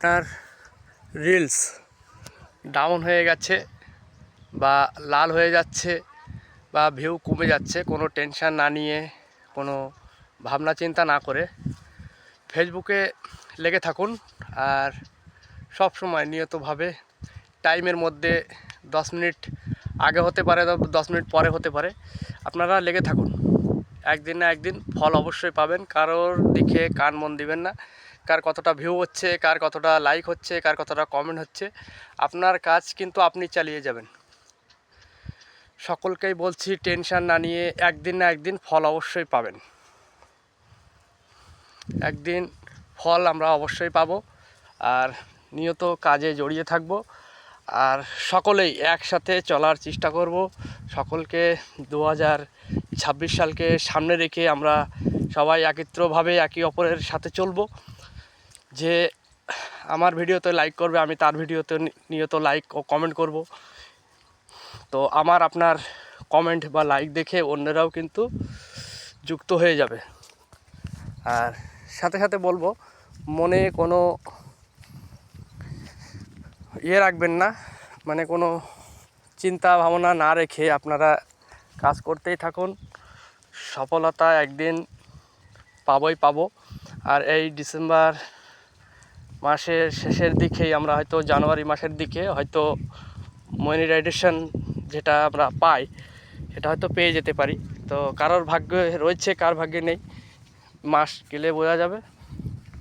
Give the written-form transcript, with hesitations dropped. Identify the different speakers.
Speaker 1: আপনার reels down হয়ে গেছে বা লাল হয়ে যাচ্ছে বা ভিউ কমে যাচ্ছে, কোনো টেনশন না নিয়ে, কোনো ভাবনা চিন্তা না করে ফেসবুকে লেগে থাকুন। আর সব সময় নিয়তভাবে টাইমের মধ্যে 10 মিনিট আগে হতে পারে, 10 মিনিট পরে হতে পারে, আপনারা লেগে থাকুন। একদিন না একদিন ফল অবশ্যই পাবেন। কারোর দিকে কান মন দিবেন না, কার কতটা ভিউ হচ্ছে, কার কতটা লাইক হচ্ছে, কার কতটা কমেন্ট হচ্ছে, আপনার কাজ কিন্তু আপনি চালিয়ে যাবেন। সকলকেই বলছি, টেনশন না নিয়ে একদিন না একদিন ফল অবশ্যই পাবেন। একদিন ফল আমরা অবশ্যই পাবো। আর নিয়ত কাজে জড়িয়ে থাকব, আর সকলেই একসাথে চলার চেষ্টা করব। সকলকে 2026 সালকে সামনে রেখে আমরা সবাই একত্রভাবে একে অপরের সাথে চলব। যে আমার ভিডিওতে লাইক করবে, আমি তার ভিডিওতে নিয়ত লাইক ও কমেন্ট করব। তো আমার আপনার কমেন্ট বা লাইক দেখে অন্যরাও কিন্তু যুক্ত হয়ে যাবে। আর সাথে সাথে বলবো, মনে কোনো রাখবেন না, মানে কোনো চিন্তা ভাবনা না রেখে আপনারা কাজ করতেই থাকুন। সফলতা একদিন পাবো। আর এই ডিসেম্বর মাসের শেষের দিকেই আমরা হয়তো জানুয়ারি মাসের দিকে হয়তো মনিটাইজেশন যেটা আমরা পাই, সেটা হয়তো পেয়ে যেতে পারি। তো কারোর ভাগ্যে রয়েছে, কার ভাগ্যে নেই, মাস গেলে বোঝা যাবে।